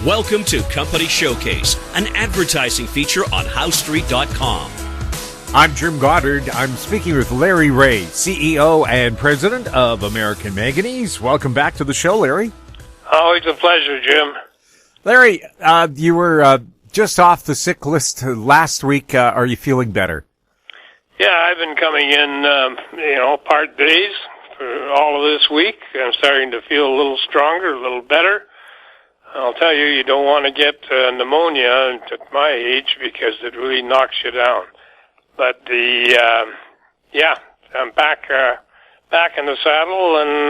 Welcome to Company Showcase, an advertising feature on HowStreet.com. I'm Jim Goddard. I'm speaking with Larry Reaugh, CEO and President of American Manganese. Welcome back to the show, Larry. Always a pleasure, Jim. Larry, you were just off the sick list last week. Are you feeling better? Yeah, I've been coming in, part days for all of this week. I'm starting to feel a little stronger, a little better. I'll tell you, you don't want to get pneumonia at my age because it really knocks you down. But I'm back in the saddle and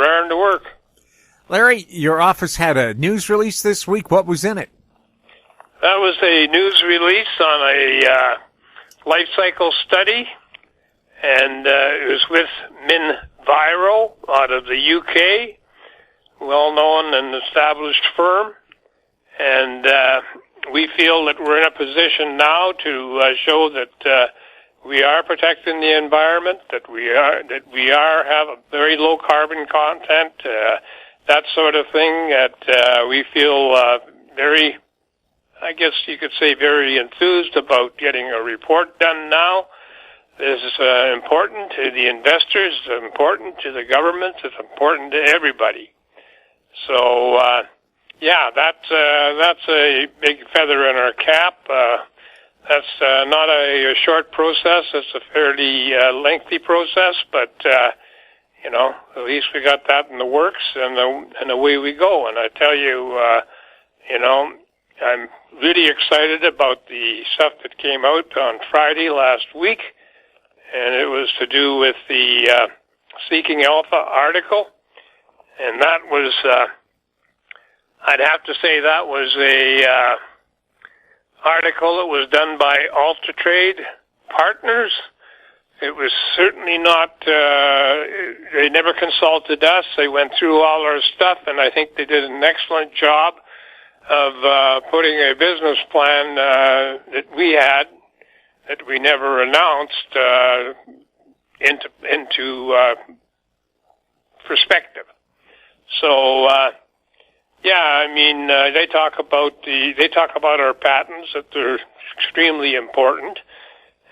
raring to work. Larry, your office had a news release this week. What was in it? That was a news release on a life cycle study, and it was with Reaugh out of the UK. Well-known and established firm, and we feel that we're in a position now to show that we are protecting the environment, that we have a very low carbon content, that sort of thing. That we feel very, I guess you could say, very enthused about getting a report done now. This is important to the investors, it's important to the government, it's important to everybody. So, that's a big feather in our cap. That's not a short process. It's a fairly lengthy process, but at least we got that in the works, and away we go. And I tell you, I'm really excited about the stuff that came out on Friday last week, and it was to do with the Seeking Alpha article. And that was, I'd have to say that was a article that was done by AltaTrade Partners. It was certainly not, they never consulted us. They went through all our stuff, and I think they did an excellent job of putting a business plan that we had, that we never announced, into perspective. So, they talk about our patents, that they're extremely important,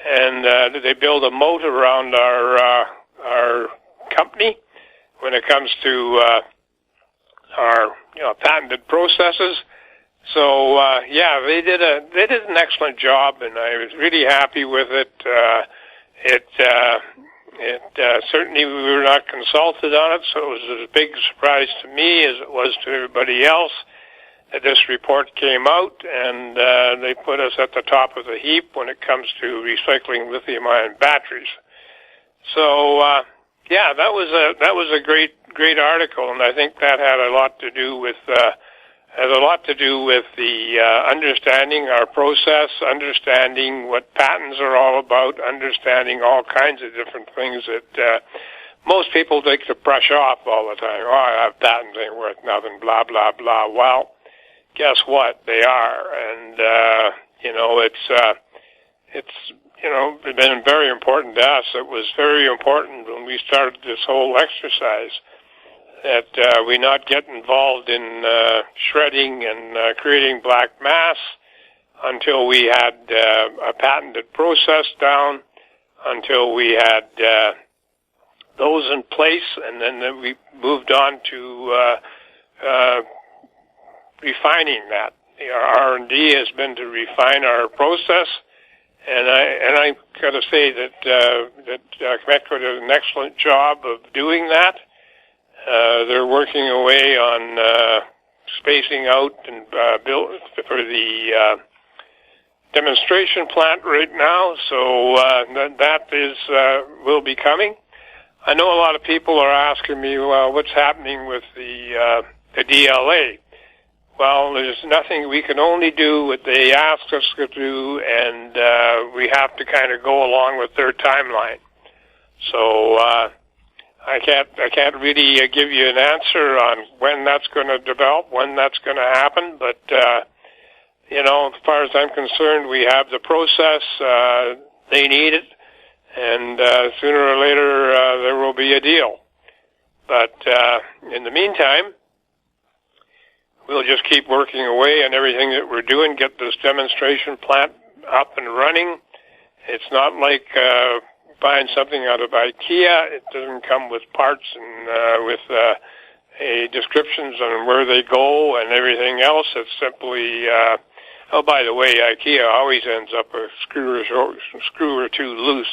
and they build a moat around our company when it comes to our patented processes. So they did an excellent job, and I was really happy with it. Certainly we were not consulted on it, so it was as big a surprise to me as it was to everybody else that this report came out, and they put us at the top of the heap when it comes to recycling lithium-ion batteries. So, that was a great article, and I think that had a lot to do with the understanding our process, understanding what patents are all about, understanding all kinds of different things that most people take to brush off all the time. Oh, I have patents, ain't worth nothing, blah, blah, blah. Well, guess what? They are. And, it's been very important to us. It was very important when we started this whole exercise that we not get involved in shredding and creating black mass until we had a patented process down, until we had those in place, and then we moved on to refining that. Our R&D has been to refine our process, and I got to say that Quebec did an excellent job of doing that. They're working away on spacing out and build for the demonstration plant right now, so that is will be coming. I know a lot of people are asking me, well, what's happening with the DLA? Well, there's nothing. We can only do what they ask us to do, and we have to kind of go along with their timeline. So I can't really give you an answer on when that's going to develop, when that's going to happen, but as far as I'm concerned, we have the process. They need it, and sooner or later there will be a deal. But in the meantime, we'll just keep working away on everything that we're doing, get this demonstration plant up and running. It's not like buying something out of IKEA. It doesn't come with parts and with descriptions on where they go and everything else. It's simply, oh, by the way, IKEA always ends up a screw or two loose.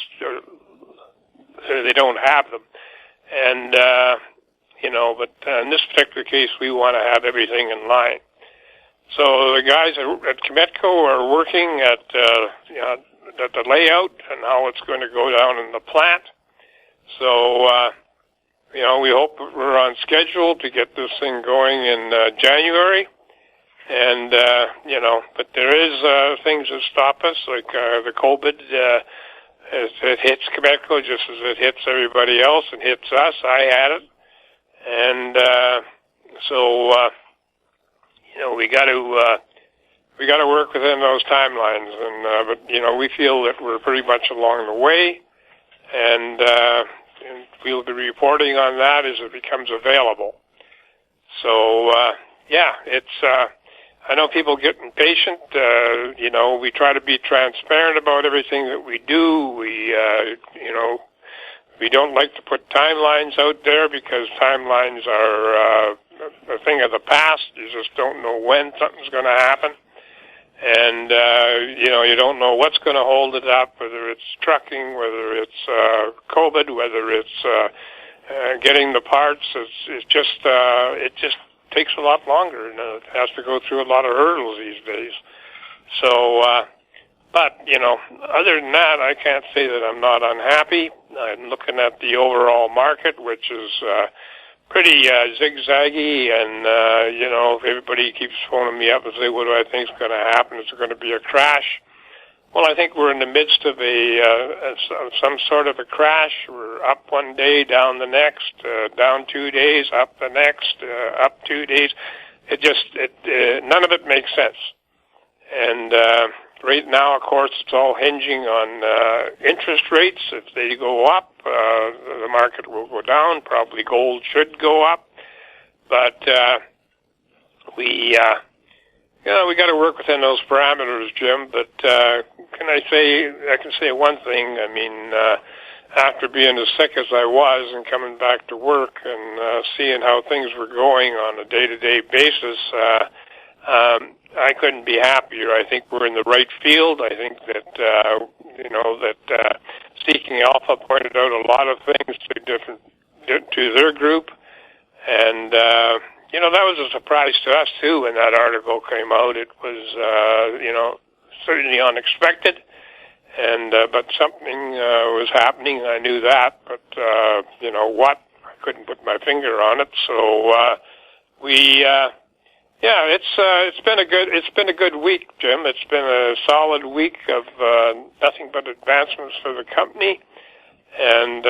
They don't have them. And, but in this particular case, we want to have everything in line. So the guys at Cametco are working at the layout and how it's going to go down in the plant. So, we hope we're on schedule to get this thing going in January. And, but there is things that stop us, like the COVID. It hits Cametco just as it hits everybody else and hits us. I had it. And we got to work within those timelines. And but we feel that we're pretty much along the way, and we'll be reporting on that as it becomes available. So it's. I know people get impatient. We try to be transparent about everything that we do. We don't like to put timelines out there because timelines are a thing of the past. You just don't know when something's going to happen. And, you don't know what's going to hold it up, whether it's trucking, whether it's COVID, whether it's getting the parts. It just takes a lot longer, and it has to go through a lot of hurdles these days. So, but, other than that, I can't say that I'm not unhappy. I'm looking at the overall market, which is pretty zigzaggy, and, everybody keeps phoning me up and say, what do I think is going to happen? Is there going to be a crash? Well, I think we're in the midst of some sort of a crash. We're up one day, down the next, down 2 days, up the next, up 2 days. None of it makes sense. And right now, of course, it's all hinging on interest rates. If they go up, the market will go down. Probably gold should go up. But we got to work within those parameters, Jim. But I can say one thing. I mean, after being as sick as I was and coming back to work and seeing how things were going on a day-to-day basis, I couldn't be happier. I think we're in the right field. I think that Seeking Alpha pointed out a lot of things to their group, and that was a surprise to us too when that article came out. It was certainly unexpected, and but something was happening. I knew that, but what? I couldn't put my finger on it. So it's been a good week, Jim. It's been a solid week of nothing but advancements for the company, and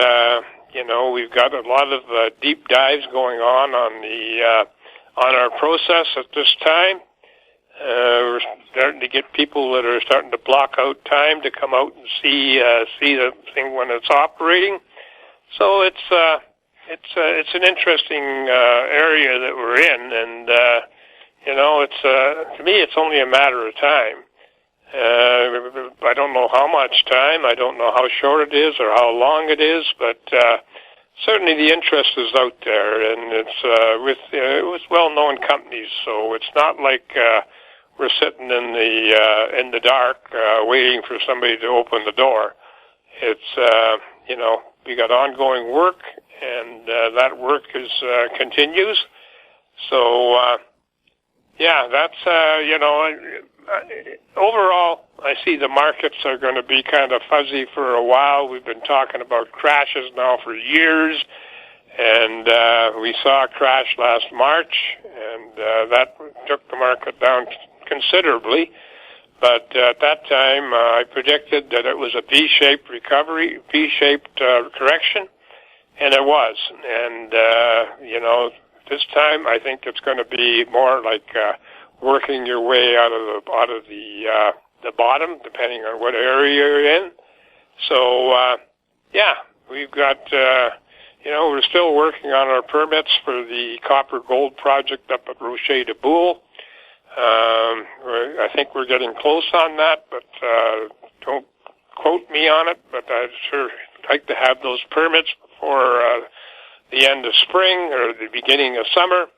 we've got a lot of deep dives going on our process at this time. We're starting to get people that are starting to block out time to come out and see the thing when it's operating. So it's an interesting area that we're in, and to me it's only a matter of time. I don't know how much time. I don't know how short it is or how long it is, but certainly the interest is out there, and it's with well-known companies. So it's not like we're sitting in the dark waiting for somebody to open the door. It's we got ongoing work, and that work continues. So that's overall, I see the markets are going to be kind of fuzzy for a while. We've been talking about crashes now for years, and we saw a crash last March, and that took the market down considerably. But at that time, I predicted that it was a V-shaped recovery, V-shaped correction, and it was. And this time I think it's going to be more like working your way out of the bottom, depending on what area you're in. So we've got we're still working on our permits for the copper gold project up at Rocher de Boule. I think we're getting close on that, but don't quote me on it, but I'd sure like to have those permits before the end of spring or the beginning of summer.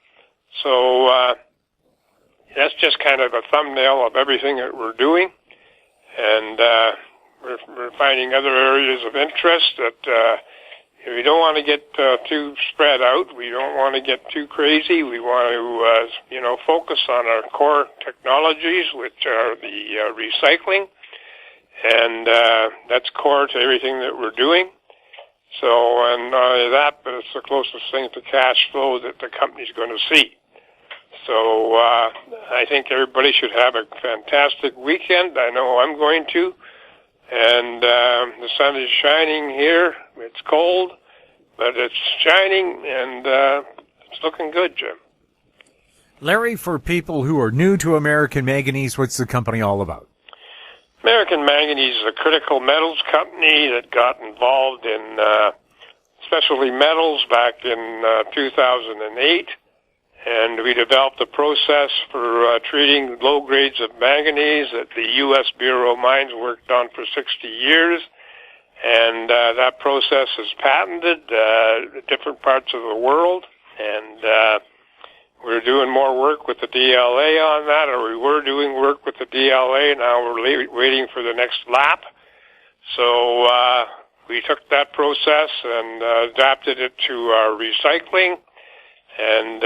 So that's just kind of a thumbnail of everything that we're doing. And we're finding other areas of interest that we don't want to get too spread out. We don't want to get too crazy. We want to, focus on our core technologies, which are the recycling. And that's core to everything that we're doing. So, and not only that, but it's the closest thing to cash flow that the company's going to see. So I think everybody should have a fantastic weekend. I know I'm going to. And the sun is shining here. It's cold, but it's shining, and it's looking good, Jim. Larry, for people who are new to American Manganese, what's the company all about? American Manganese is a critical metals company that got involved in specialty metals back in 2008. And we developed a process for treating low grades of manganese that the U.S. Bureau of Mines worked on for 60 years. And that process is patented in different parts of the world. And we're doing more work with the DLA on that, or we were doing work with the DLA. Now we're waiting for the next lap. So we took that process and adapted it to our recycling. And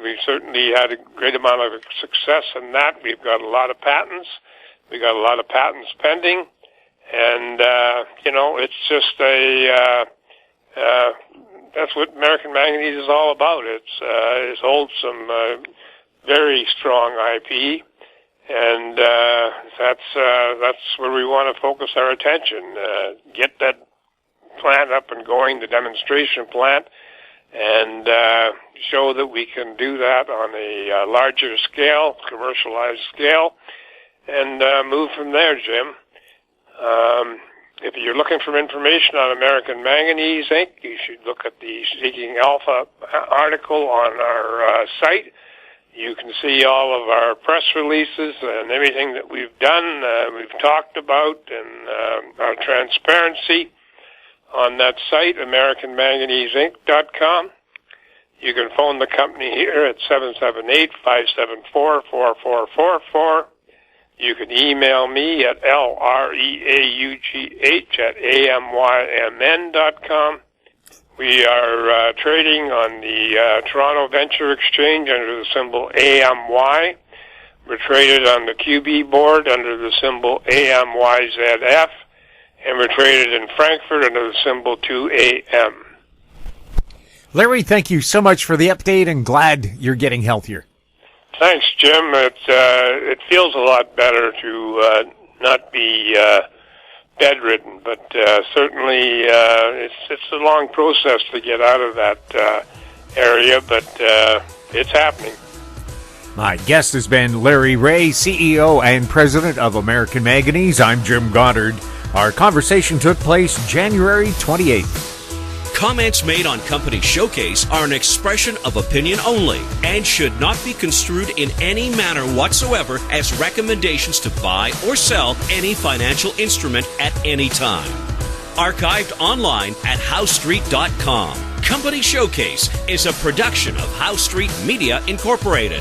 we certainly had a great amount of success in that. We've got a lot of patents. We got a lot of patents pending. And, it's just that's what American Manganese is all about. It holds some very strong IP. And that's where we want to focus our attention. Get that plant up and going, the demonstration plant, and show that we can do that on a larger scale, commercialized scale, and move from there, Jim. If you're looking for information on American Manganese, Inc., you should look at the Seeking Alpha article on our site. You can see all of our press releases and everything that we've done, we've talked about, and our transparency on that site, AmericanManganeseInc.com. You can phone the company here at 778-574-4444. You can email me at LREAUGH@AMYMN.com. We are trading on the Toronto Venture Exchange under the symbol AMY. We're traded on the QB board under the symbol AMYZF. And we're traded in Frankfurt under the symbol 2AM. Larry, thank you so much for the update, and glad you're getting healthier. Thanks, Jim. It feels a lot better to not be bedridden, but certainly it's a long process to get out of that area, but it's happening. My guest has been Larry Reaugh, CEO and President of American Manganese. I'm Jim Goddard. Our conversation took place January 28th. Comments made on Company Showcase are an expression of opinion only and should not be construed in any manner whatsoever as recommendations to buy or sell any financial instrument at any time. Archived online at HowStreet.com. Company Showcase is a production of How Street Media Incorporated.